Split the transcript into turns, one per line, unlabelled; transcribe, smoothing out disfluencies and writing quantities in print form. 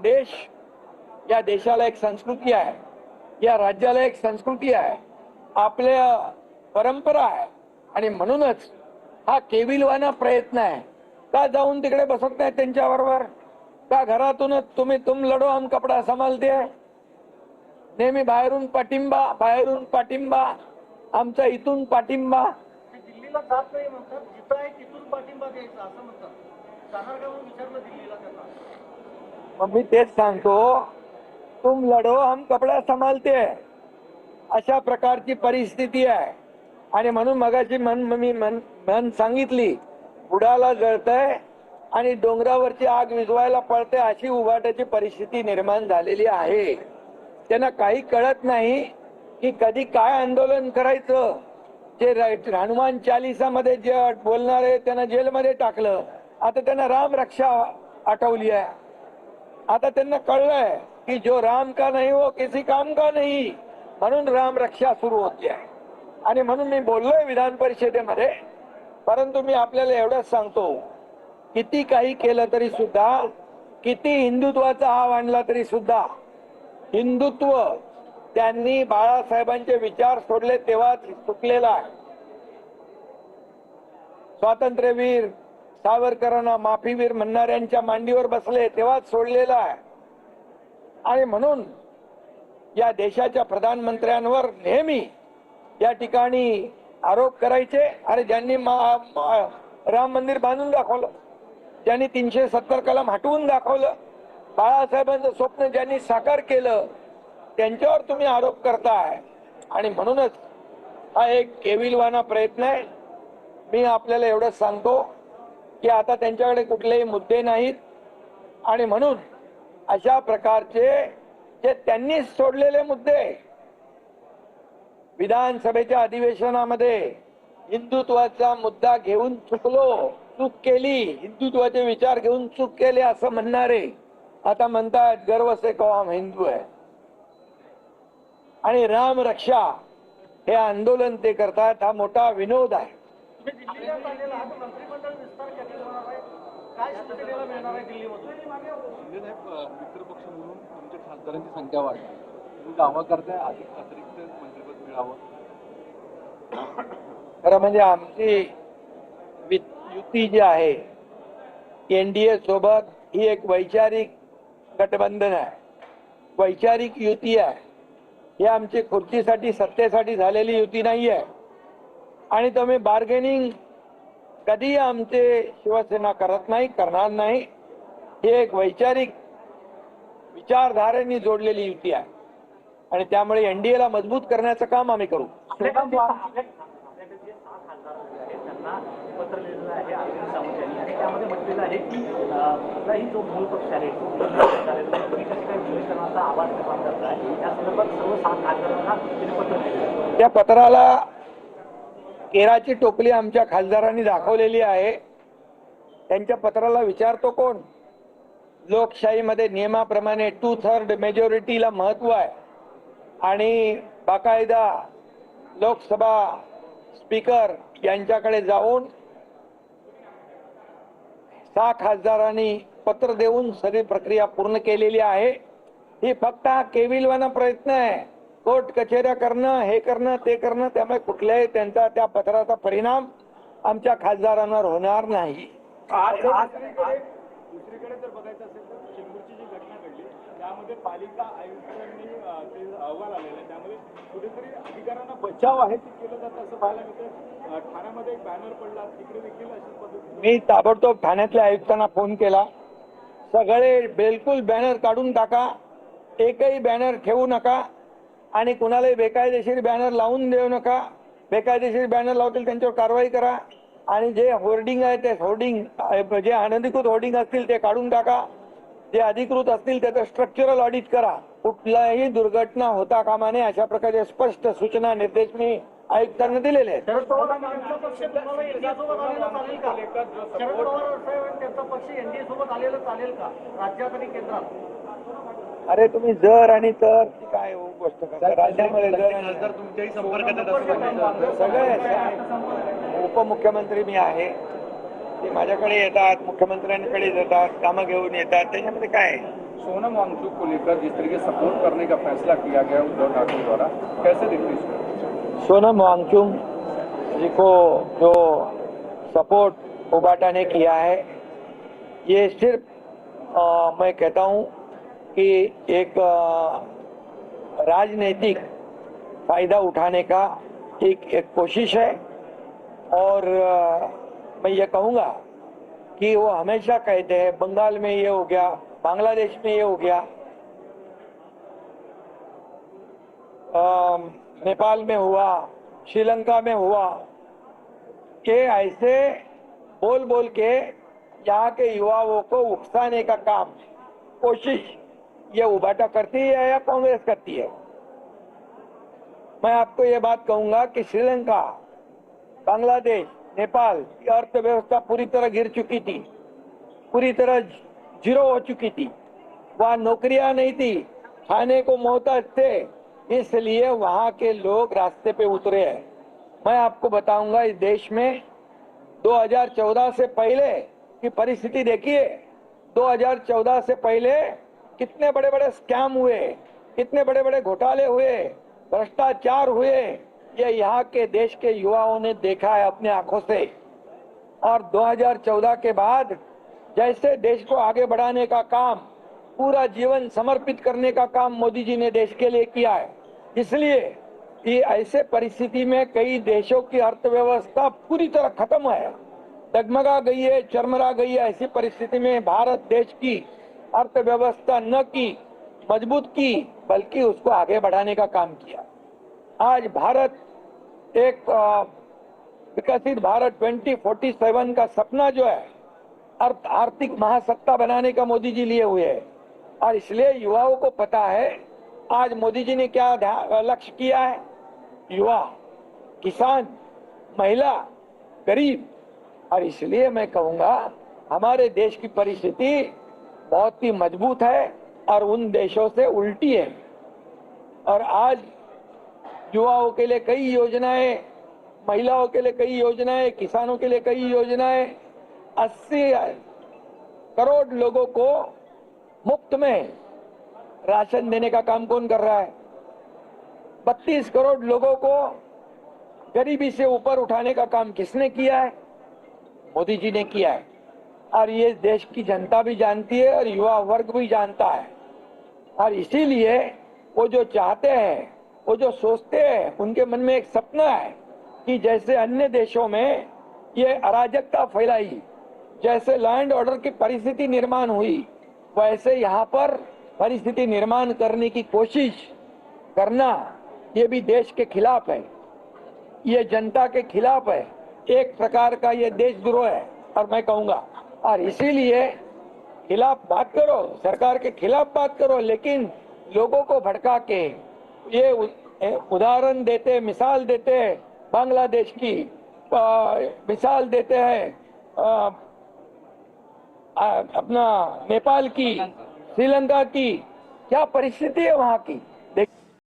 देश, या देशाला एक संस्कृती आहे, या राज्याला एक संस्कृती आहे, आपल्या परंपरा आहे. आणि म्हणूनच हा केविलवाना प्रयत्न आहे. का जाऊन तिकडे बसत नाही त्यांच्याबरोबर? का घरातूनच तुम लढो हम कपडा संभालते, नेहमी बाहेरून पाठिंबा, आमचा इथून पाठिंबा.
दिल्लीला जात नाही म्हणतात, जिथं आहे तिथून पाठिंबा द्यायचा असं म्हणतात. जाणार का म्हणून विचारलं दिल्लीला त्यांना.
मग मी तेच सांगतो, तुम लढो हम कपडा संभालते, अशा प्रकारची परिस्थिती आहे. आणि म्हणून मगाशी मन सांगितली, बुडाला जळतंय आणि डोंगरावरची आग विझवायला पळते, अशी उभाट्याची परिस्थिती निर्माण झालेली आहे. त्यांना काही कळत नाही की कधी काय आंदोलन करायचं. जे हनुमान चालिसामध्ये जे बोलणारे त्यांना जेलमध्ये टाकलं, आता त्यांना राम रक्षा आठवली आहे. आता त्यांना कळलंय की जो राम का नहीं वो किसी काम का नहीं, म्हणून राम रक्षा सुरू होती आहे. आणि म्हणून मी बोललोय विधान परिषदेमध्ये. परंतु मी आपल्याला एवढंच सांगतो, किती काही केलं तरी सुद्धा, किती हिंदुत्वाचा हाव आणला तरी सुद्धा, हिंदुत्व त्यांनी बाळासाहेबांचे विचार सोडले तेव्हा चुकलेला आहे. स्वातंत्र्यवीर सावरकरांना माफीवीर म्हणणाऱ्यांच्या मांडीवर बसले तेव्हाच सोडलेला आहे. आणि म्हणून या देशाच्या प्रधानमंत्र्यांवर नेहमी या ठिकाणी आरोप करायचे. अरे ज्यांनी राम मंदिर बांधून दाखवलं, ज्यांनी 370 कलम हटवून दाखवलं, बाळासाहेबांचं स्वप्न ज्यांनी साकार केलं, त्यांच्यावर तुम्ही आरोप करताय. आणि म्हणूनच हा एक केविलवाना प्रयत्न आहे. मी आपल्याला एवढंच सांगतो की आता त्यांच्याकडे कुठलेही मुद्दे नाहीत. आणि म्हणून अशा प्रकारचे जे त्यांनी सोडलेले मुद्दे, विधानसभेच्या अधिवेशनामध्ये हिंदुत्वाचा मुद्दा घेऊन चूक केली, हिंदुत्वाचे विचार घेऊन चूक केले असं म्हणणारे आता म्हणतात गर्व से कहो हम हिंदू है. आणि राम रक्षा हे आंदोलन ते करतात, हा मोठा विनोद आहे.
दिल्लीला आलेला हा मंत्रिमंडळ विस्तार कधी होणार आहे, काय शिवसेनेला मिळणार आहे दिल्लीमधून?
मित्रपक्ष म्हणून तुमच्या खासदारांची संख्या वाढली, तुम्ही दावा करताय अधिक अतिरिक्त मंत्रिपद मिळावं.
खरं म्हणजे आमची युती जी आहे एनडीए सोबत, ही एक वैचारिक गठबंधन आहे, वैचारिक युती आहे. ही आमची खुर्चीसाठी सत्तेसाठी झालेली युती नाही आहे. आणि तुम्ही बार्गेनिंग कधी आमचे शिवसेना करत नाही, करणार नाही. ही एक वैचारिक विचारधारेने जोडलेली युती आहे. आणि त्यामुळे एनडीएला मजबूत करण्याचं काम आम्ही करू.
पत्र लिहिलेलं आहे अरविंद सावंत यांनी, आणि त्यामध्ये म्हटलेलं आहे की कुठलाही जो मूळ पक्ष आहे विलीनीकरणाचा आवाज निर्माण करता आहे, या संदर्भात सर्व 7 खासदारांना त्यांनी पत्र दिलं.
त्या पत्राला केराची टोपली आमच्या खासदारांनी दाखवलेली आहे. त्यांच्या पत्राला विचारतो कोण? लोकशाहीमध्ये नियमाप्रमाणे 2/3 मेजॉरिटीला महत्व आहे. आणि बाकायदा लोकसभा स्पीकर यांच्याकडे जाऊन 6 खासदारांनी पत्र देऊन सगळी प्रक्रिया पूर्ण केलेली आहे. ही फक्त हा केविलवाना प्रयत्न आहे, कोर्ट कचेऱ्या करणं, हे करणं ते करणं. त्यामुळे कुठल्याही त्यांचा त्या पत्राचा परिणाम आमच्या खासदारांवर होणार नाही.
दुसरीकडे जर बघायचं असेल तर चेंबूरची जी घटना घडली त्यामध्ये पालिका आयुक्तांनी ते अहवाल आलेला आहे, त्यामध्ये कुठेतरी अधिकाऱ्यांना बचाव आहे ते केलं जातं असं पाहायला मिळतं. ठाण्यामध्ये एक बॅनर पडला, तिकडे देखील अशाच पद्धतीने.
मी ताबडतोब ठाण्यातल्या आयुक्तांना फोन केला, सगळे बिलकुल बॅनर काढून टाका, एकही बॅनर ठेवू नका आणि कुणालाही बेकायदेशीर बॅनर लावून देऊ नका. बेकायदेशीर बॅनर लावतील त्यांच्यावर कारवाई करा. आणि जे होर्डिंग आहे ते होर्डिंग, जे अनधिकृत होर्डिंग असतील ते काढून टाका. जे अधिकृत असतील त्याचं स्ट्रक्चरल ऑडिट करा. कुठलाही दुर्घटना होता कामा नये अशा प्रकारचे स्पष्ट सूचना निर्देश मी आयुक्तांना दिलेले आहेत.
शरद पवार एनडीए सोबत आलेलं चालेल का? शरद पवार त्यांचा पक्ष एनडीए सोबत आलेलं चालेल का राज्यात आणि केंद्रात?
अरे तुम्ही जर आणि तर काय गोष्ट करता राज्यामध्ये?
खासदार तुमच्याही संपर्कात
सगळे उपमुख्यमंत्री मी आहे, ते माझ्याकडे येतात, मुख्यमंत्र्यांकडे येतात, कामं घेऊन येतात, त्याच्यामध्ये काय आहे?
सोनम वांगचुक को लेकर जिस तरीके से सपोर्ट करने का फैसला किया गया उद्धव ठाकरे द्वारा, कैसे देखते हैं इसको?
सोनम वांगचुक जी को जो सपोर्ट उबाटा ने किया है, ये सिर्फ मैं कहता हूँ कि एक राजनीतिक फायदा उठाने का एक कोशिश है। और मैं ये कहूँगा कि वो हमेशा कहते हैं बंगाल में ये हो गया, बांग्लादेश में ये हो गया, नेपाल में हुआ, श्रीलंका में हुआ, कि ऐसे बोल बोल के यहाँ के युवाओं को उकसाने का काम, कोशिश ये उबाटा करती है या कांग्रेस करती है। मैं आपको ये बात कहूंगा कि श्रीलंका, बांग्लादेश, नेपाल की अर्थव्यवस्था पूरी तरह गिर चुकी थी, पूरी तरह जीरो हो चुकी थी, वहाँ नौकरियां नहीं थी, खाने को मोहताज थे, इसलिए वहाँ के लोग रास्ते पे उतरे हैं। मैं आपको बताऊंगा इस देश में 2014 से पहले की परिस्थिति देखिए। 2014 से पहले कितने बड़े बड़े स्कैम हुए, कितने बड़े बड़े घोटाले हुए, भ्रष्टाचार हुए, ये यहाँ के देश के युवाओं ने देखा है अपने आंखों से। और 2014 के बाद जैसे देश को आगे बढ़ाने का काम, पूरा जीवन समर्पित करने का काम मोदी जी ने देश के लिए किया है। इसलिए ये ऐसे परिस्थिति में कई देशों की अर्थव्यवस्था पूरी तरह खत्म है, डगमगा गई है, चरमरा गई है। ऐसी परिस्थिति में भारत देश की अर्थव्यवस्था न की मजबूत की, बल्कि उसको आगे बढ़ाने का काम किया। आज भारत एक विकसित भारत 2047 का सपना जो है, आर्थिक महासत्ता बनाने का मोदी जी लिए हुए है। और इसलिए युवाओं को पता है आज मोदी जी ने क्या लक्ष्य किया है। युवा, किसान, महिला, गरीब। और इसलिए मैं कहूंगा हमारे देश की परिस्थिति बहुत ही मजबूत है और उन देशों से उल्टी है। और आज युवाओं के लिए कई योजनाएं, महिलाओं के लिए कई योजनाएं, किसानों के लिए कई योजनाएं, 80 करोड़ लोगों को मुफ्त में राशन देने का काम कौन कर रहा है। 32 करोड़ लोगों को गरीबी से ऊपर उठाने का काम किसने किया है? मोदी जी ने किया है। और ये देश की जनता भी जानती है और युवा वर्ग भी जानता है। और इसीलिए वो जो चाहते हैं, वो जो सोचते हैं, उनके मन में एक सपना है कि जैसे अन्य देशों में ये अराजकता फैलाई, जैसे लॉ एंड ऑर्डर की परिस्थिति निर्माण हुई, वैसे यहाँ पर परिस्थिति निर्माण करने की कोशिश करना, ये भी देश के खिलाफ है, ये जनता के खिलाफ है, एक प्रकार का ये देशद्रोह है। और मैं कहूंगा, और इसीलिए खिलाफ बात करो, सरकार के खिलाफ बात करो, लेकिन लोगों को भड़का के ये उदाहरण देते, मिसाल देते बांग्लादेश की, मिसाल देते हैं अपना नेपाल की, श्रीलंका की, क्या परिस्थिति है वहां की।